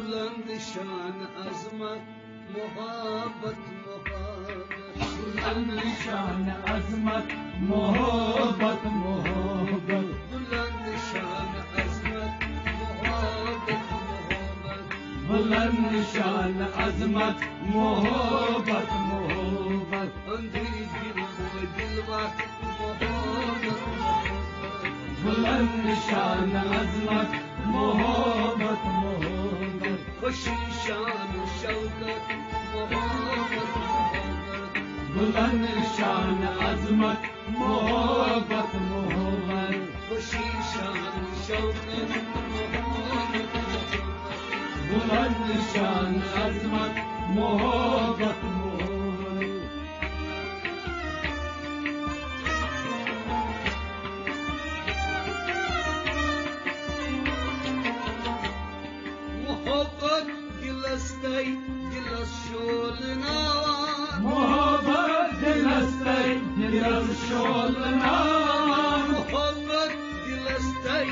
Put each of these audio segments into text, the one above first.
बुलंद शान अजमत मोहब्बत मोहब्बत बुलंद शान अजमत मोहब्बत मोहब्बत बुलंद शान अजमत मोहब्बत मोहब्बत बुलंद शान अजमत मोहब्बत मोहब्बत अंधी दिल वो दिलवा मोहब्बत मोहब्बत बुलंद शान अजमत मोहब्बत मोहब्बत खुशी शान शौकत मोहब्बत मोहब्बत बुलंद शान अजमत मोहब्बत मोहब्बत खुशी शान शौकत मोहब्बत मोहब्बत बुलंद शान अजमत मोहब्बत मोहब्बत मोहब्बत दिलस्तै दिलस शोलनावान मोहब्बत दिलस्तै दिलस शोलनावान मोहब्बत दिलस्तै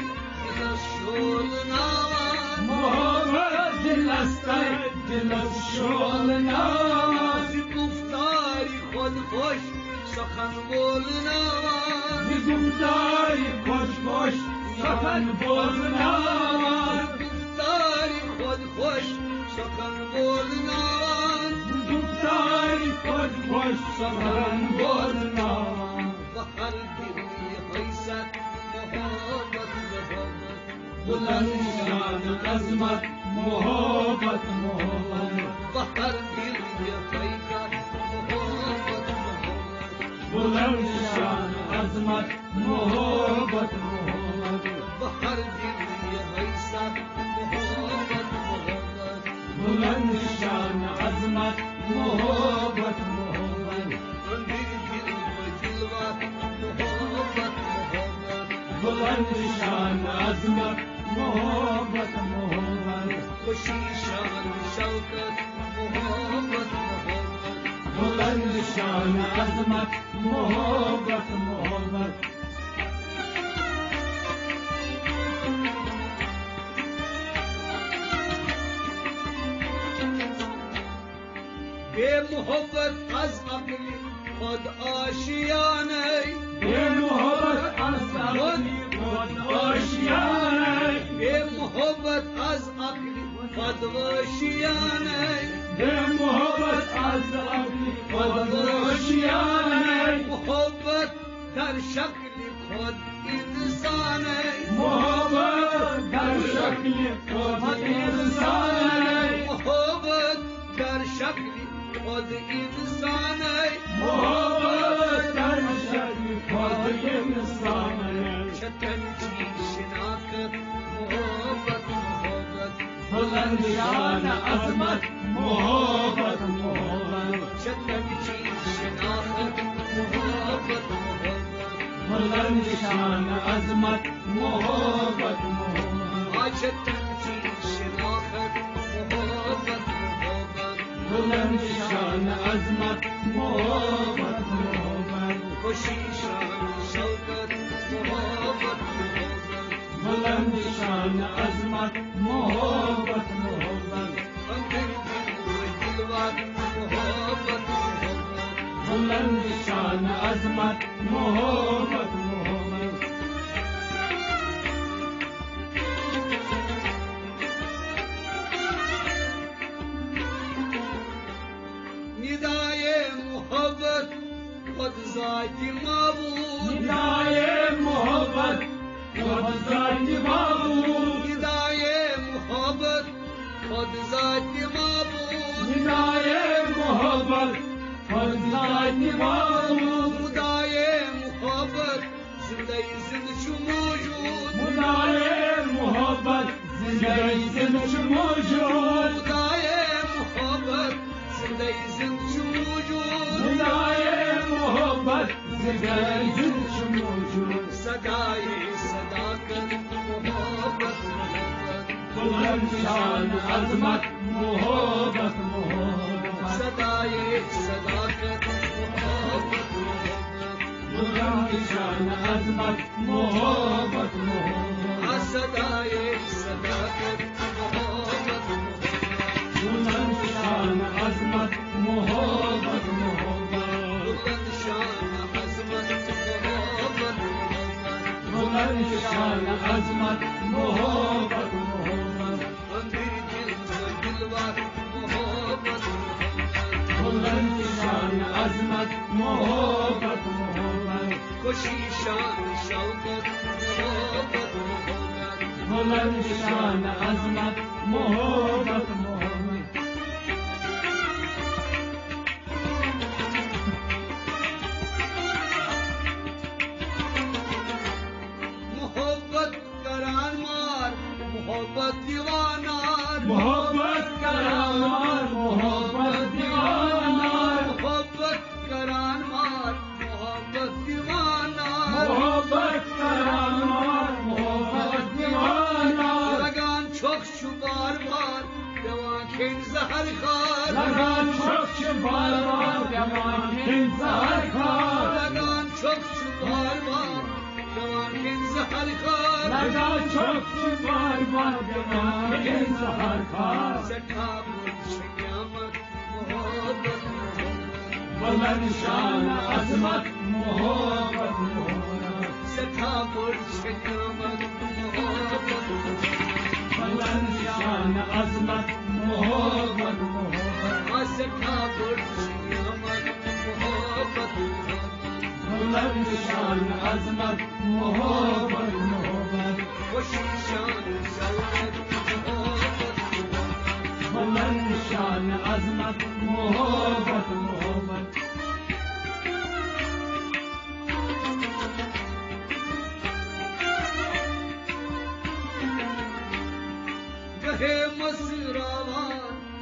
दिलस शोलनावान मोहब्बत दिलस्तै दिलस शोलनावान गुफ्तारी खुद खुश सखन बोलनावान गुफ्तारी खुश खुश सखन बोलनावान गुफ्तारी खुद खुश सखन बोलनावान गुफ्तारी खुश खुश सखन बोलनावान बहर दिली हैसत मोहब्बत मोहब्बत बुलंद शान अजमत मोहब्बत मोहब्बत बहर दिली हैसत मोहब्बत मोहब्बत बुलंद शान अजमत मोहब्बत मोहब्बत बहर दिली हैसत मोहब्बत मोहब्बत बुलंद शान अजमत मोहब्बत मोहब्बत अंधी दिल वो दिलवा मोहब्बत मोहब्बत बुलंद शान अजमत मोहब्बत मोहब्बत खुशी शान शौकत मोहब्बत मोहब्बत बुलंद शान अजमत मोहब्बत मोहब्बत बेमोहब्बत अज अपनी खुद आशियाने बेमोहब्बत अज अपनी खुद आशियाने बेमोहब्बत अज अपनी खुद आशियाने बेमोहब्बत अज अपनी खुद आशियाने मोहब्बत दर शक्ल खुद इंसान है मोहब्बत दर शक्ल खुद इंसान है मोहब्बत दर शक्ल खुद इंसान है मोहब्बत दर शक्ल खुद इंसान है छतन की शिनाख्त मोहब्बत मोहब्बत बुलंद शान अजमत मोहब्बत मोहब्बत छतन की शिनाख्त मोहब्बत मोहब्बत बुलंद शान अजमत मोहब्बत मोहब्बत छतन की शिनाख्त मोहब्बत मोहब्बत बुलंद शान अजमत मोहब्बत मोहब्बत खुशी शान शौकत मोहब्बत मोहब्बत बुलंद शान अजमत मोहब्बत मोहब्बत अंदर दिल वो दिलवा मोहब्बत मोहब्बत बुलंद शान अजमत मोहब्बत मोहब्बत निदाए मोहब्बत खुद ज़ाती माबूद निदाए मोहब्बत खुद ज़ाती माबूद निदाए मोहब्बत खुद ज़ाती माबूद निदाए मोहब्बत खुद ज़ाती माबूद मुदाए मोहब्बत जिंदगी जिंद छु मौजूद मुदाए मोहब्बत जिंदगी जिंद छु मौजूद मुदाए मोहब्बत जिंदगी जिंद छु मौजूद मुदाए मोहब्बत जिंदगी जिंद छु मौजूद सदाए सदाकत मोहब्बत मोहब्बत बुलंद शान अजमत मोहब्बत मोहब्बत सदाए सदाकत मोहब्बत मोहब्बत बुलंद शान अजमत मोहब्बत मोहब्बत सदाए सदाकत मोहब्बत मोहब्बत खुशी शान शौकत मोहब्बत मोहब्बत बुलंद शान अजमत मोहब्बत मोहब्बत मोहब्बत करान मार मोहब्बत दीवानार मोहब्बत करार मोहब्बत दीवानार मोहब्बत करान मार मोहब्बत दीवानार मोहब्बत करार मोहब्बत दीवानार लगान छोक छु बार बार जवान खेन जहर खार लगान छोक बार बार जवान इंतजार खार लगान छोक छु बार बार जवान खेन जहर खार लगान छोक बार बार जवान इंतजार खार सठा बुलंद क़यामत मोहब्बत बुलंद शान अजमत मोहब्बत मोहब्बत सठा बुलंद क़यामत मोहब्बत बुलंद शान अजमत मोहब्बत मोहब्बत सठा बुलंद क़यामत मोहब्बत बुलंद शान अजमत मोहब्बत मोहब्बत खुशी शान शौकत मोहब्बत बुलंद शान अजमत मोहब्बत मोहब्बत गहे मसरावान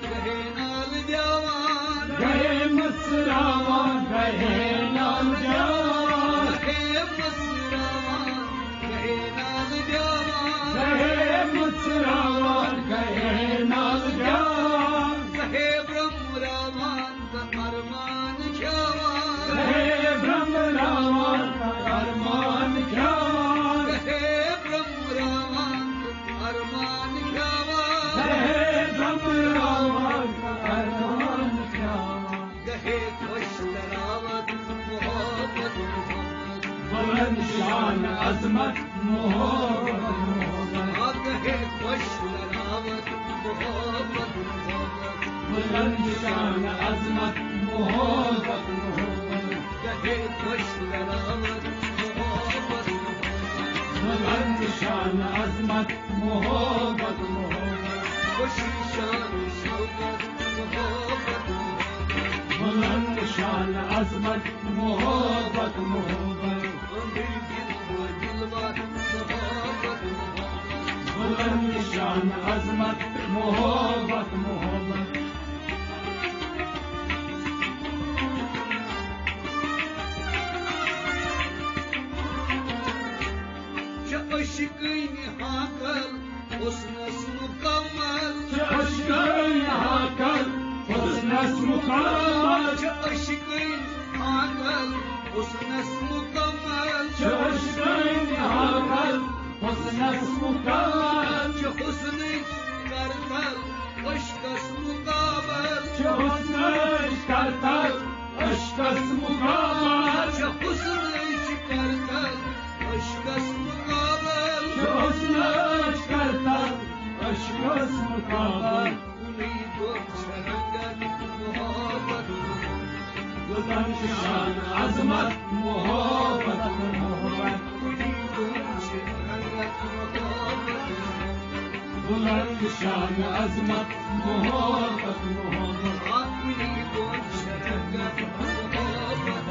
गहे नाल जवान गए मसरावान गए नाल जवान गहे मसरावान गहे नाल जवान गए मसरावान गए नाल जवान गहे ब्रह्मरावान अरमान जवान गए ब्रह्म रावण अरमान जवान गहे ब्रह्मरावान अरमान जवान गए ब्रह्म रावण अरमान जवान गहे खुश तरावत मोहब्बत बुलंद शान अजमत मोहब्बत मोहब्बत गहे खुश तरावत मोहब्बत बुलंद शान अजमत मोहब्बत मोहब्बत गहे खुश तरावत मोहब्बत बुलंद शान अजमत मोहब्बत मोहब्बत खुशी शान शौकत मोहब्बत बुलंद शान अजमत मोहब्बत मोहब्बत अमीर दिल व दिलवर मोहब्बत बुलंद शान अजमत मोहब्बत मोहब्बत अशिकैन हाकल हुस्नस मुकम्मल अशकैन हाकल हुस्नस मुकम्मल अशिकैन हाकल हुस्नस मुकम्मल अशकैन हाकल हुस्नस मुकम्मल हुस्न करतल अशकस मुकाबल हुस्न करतल अशकस मुकम्मल हुस्न करतल अशकस मुकाबल हुस्न करतल अशकस मुकम्मल उम्मीदों शरंगत मोहब्बत बुलंद शान अजमत मोहब्बत मोहब्बत उम्मीदों शरंगत मोहब्बत बुलंद शान अजमत मोहब्बत मोहब्बत उम्मीदों शरंगत मोहब्बत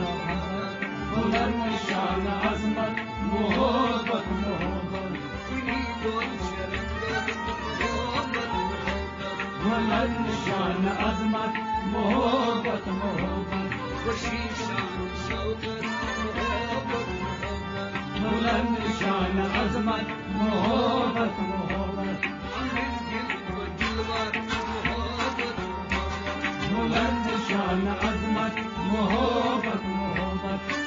बुलंद शान अजमत मोहब्बत मोहब्बत उम्मीदों शरंगत मोहब्बत बुलंद शान अजमत मोहब्बत मोहब्बत खुशी शान शौकत मोहब्बत बुलंद शान अजमत मोहब्बत मोहब्बत अमीर दिल व दिलवर मोहब्बत बुलंद शान अजमत मोहब्बत मोहब्बत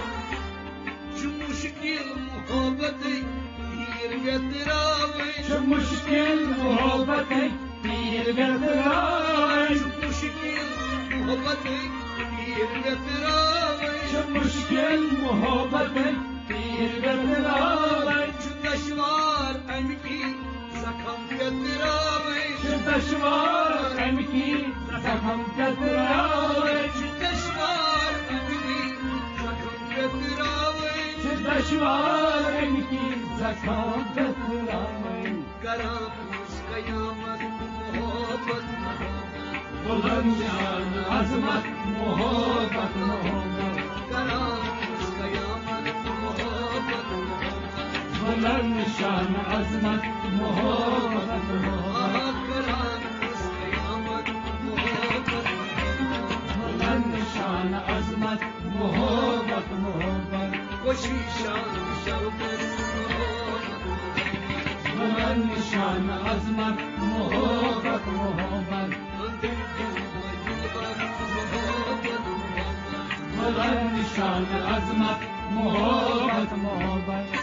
जो मुश्किल मोहब्बत हीर व्यतरावे मुश्किल मोहब्बत पीर गतराए मुश्किल मोहब्बत हीर व्यतरावे मुश्किल मोहब्बत पीर गतराए दुश्वार अनकी जखम व्यतरावे दुश्वार की जखम टकरावे दशवार अग्नि जखम टकरावे दशवार की जखम टकरावे करा कयामत मोहब्बत बुलंद शान अजमत मोहब्बत मोहब्बत करा कयामत मोहब्बत बुलंद शान अजमत मोहब्बत मोहब्बत करा कयामत मोहब्बत बुलंद शान अजमत मोहब्बत मोहब्बत कोशिशान शौकत बुलंद शान अजमत मोहब्बत मोहब्बत बुलंद शान अजमत मोहब्बत मोहब्बत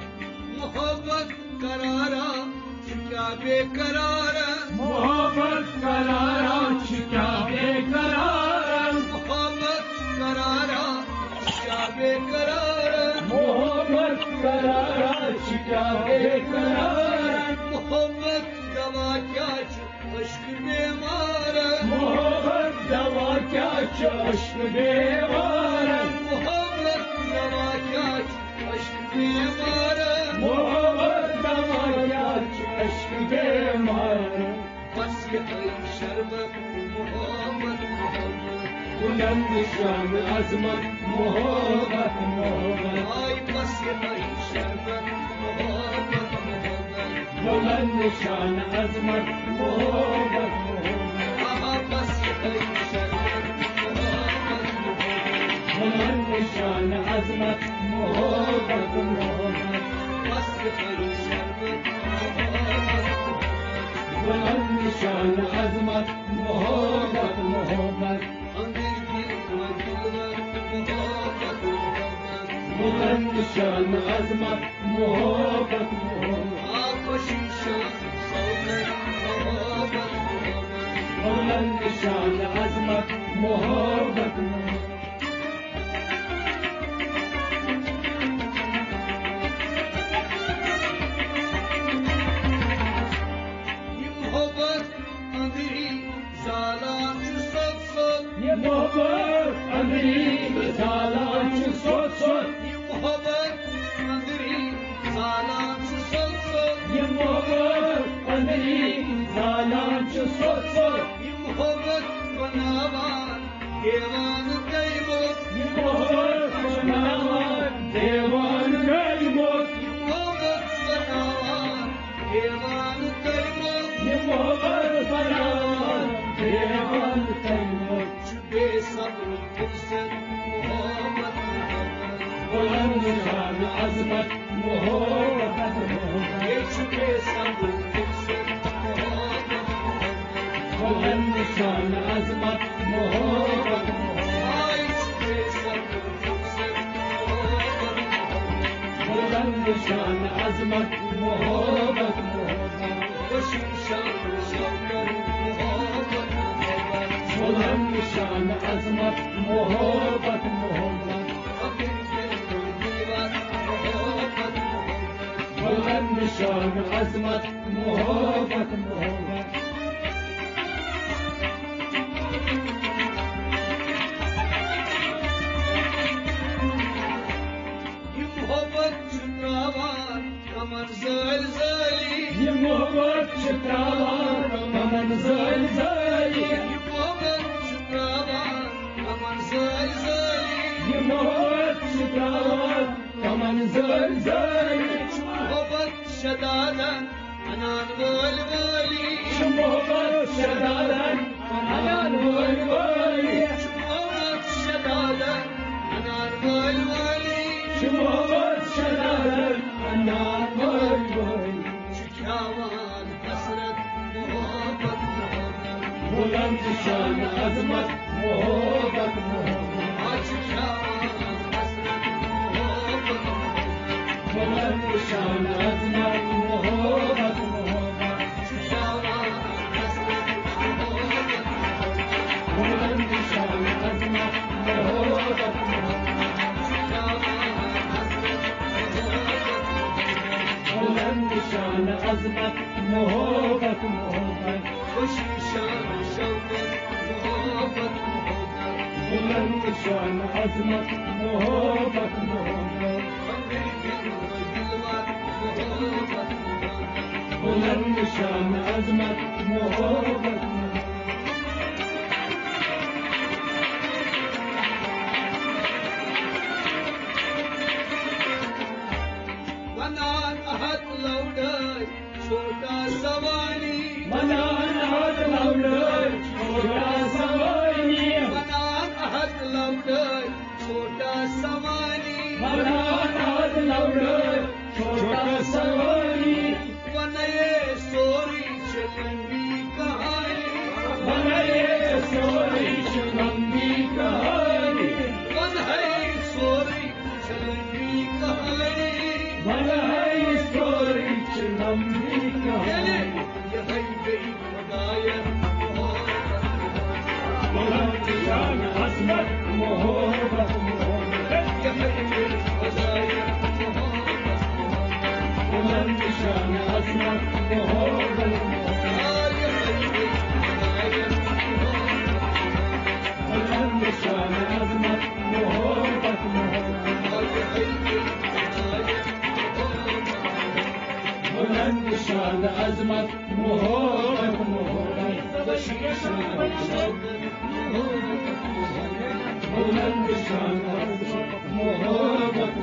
मोहब्बत करारा क्या बेकरारा मोहब्बत करारा क्या बेकरार मोहब्बत करारा क्या बेकरारा मोहब्बत करारा क्या बेकरार मोहब्बत दवा क्या अश्क बेमार मोहब्बत दवा क्या अश्क बेमार मोहब्बत दवा क्या अश्क बेमार मोहब्बत दवा क्या अश्क बेमार बस ये शरबत मोहब्बत बुलंद शान अजमत मोहब्बत मोहब्बत आई बस ये शरबत मोहब्बत बुलंद शान अजमत मोहब्बत मोहब्बत आहा बस ये शरबत मोहब्बत बुलंद शान अजमत मोहब्बत मोहब्बत बस ये शरबत मोहब्बत बुलंद शान अजमत मोहब्बत मोहब्बत बुलंद शान अजमत मोहब्बत मोहब्बत बुलंद शान अजमत मोहब्बत ये मोहब्बत अंदरी जालान सोच सोच ये मोहब्बत अंदरी जालान सोच सोच ये मोहब्बत बनावान देवान दैवत ये मोहब्बत बनावान देवान दैवत ये मोहब्बत बनावान देवान दैवत ये मोहब्बत बनावान देवान दैवत छुपे सब्र फुर्सत मोहब्बत बुलंद शान अजमत मोहब्बत मोहब्बत ये छुपे सब्र फुर्सत मोहब्बत बुलंद शान अजमत मोहब्बत आई छुपे सब्र फुर्सत मोहब्बत बुलंद शान अजमत मोहब्बत मोहब्बत कोशिशान शौकत मोहब्बत बुलंद शान अजमत मोहब्बत मोहब्बत बुलंद शान अजमत मोहब्बत मोहब्बत ये मोहब्बत चित्रावान कमन ज़लज़ली ये मोहब्बत चित्रावान कमन ज़लज़ली मोहब्बत शदादन अनान वलवली मोहब्बत शदादन अनान वलवली मोहब्बत शदादन अनान वलवली मोहब्बत शदादन अनान वलवली छुछावान हसरत मोहब्बत बुलंद शान अजमत मोहब्बत मोहब्बत छुछावान हसरत मोहब्बत बुलंद शान अजमत मोहब्बत मोहब्बत छुछावान हसरत मोहब्बत बुलंद शान अजमत मोहब्बत मोहब्बत छुछावान हसरत शान अजमत मोहब्बत मोहब्बत खुशी शान शौकत मोहब्बत मोहब्बत बुलंद शान अजमत मोहब्बत मोहब्बत हमरे दिल में दिलवार मोहब्बत मोहब्बत बुलंद शान अजमत मोहब्बत वनान अहद लौड़ाई छोटा सवारी मनान हाथ लौड़ाई छोटा सवारी वनान अहद लौड़ाई छोटा सवारी मनान हाथ लौड़ाई छोटा सवारी वनये सोरी चलनी कहानी बनाए सोरी लंबी कहानी वनये सोरी चलनी कहानी बनाए सोरी लंबी कहानी यही गई मदाया बुलंद शान अजमत मोहब्बत मोहब्बत यही गई मदाया बुलंद शान अजमत मोहब्बत बुलंद शान अजमत मोहब्बत बुलंद शान अजमत मोहब्बत बुलंद शान अजमत मोहब्बत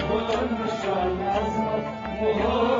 बुलंद शान अजमत मोहब्बत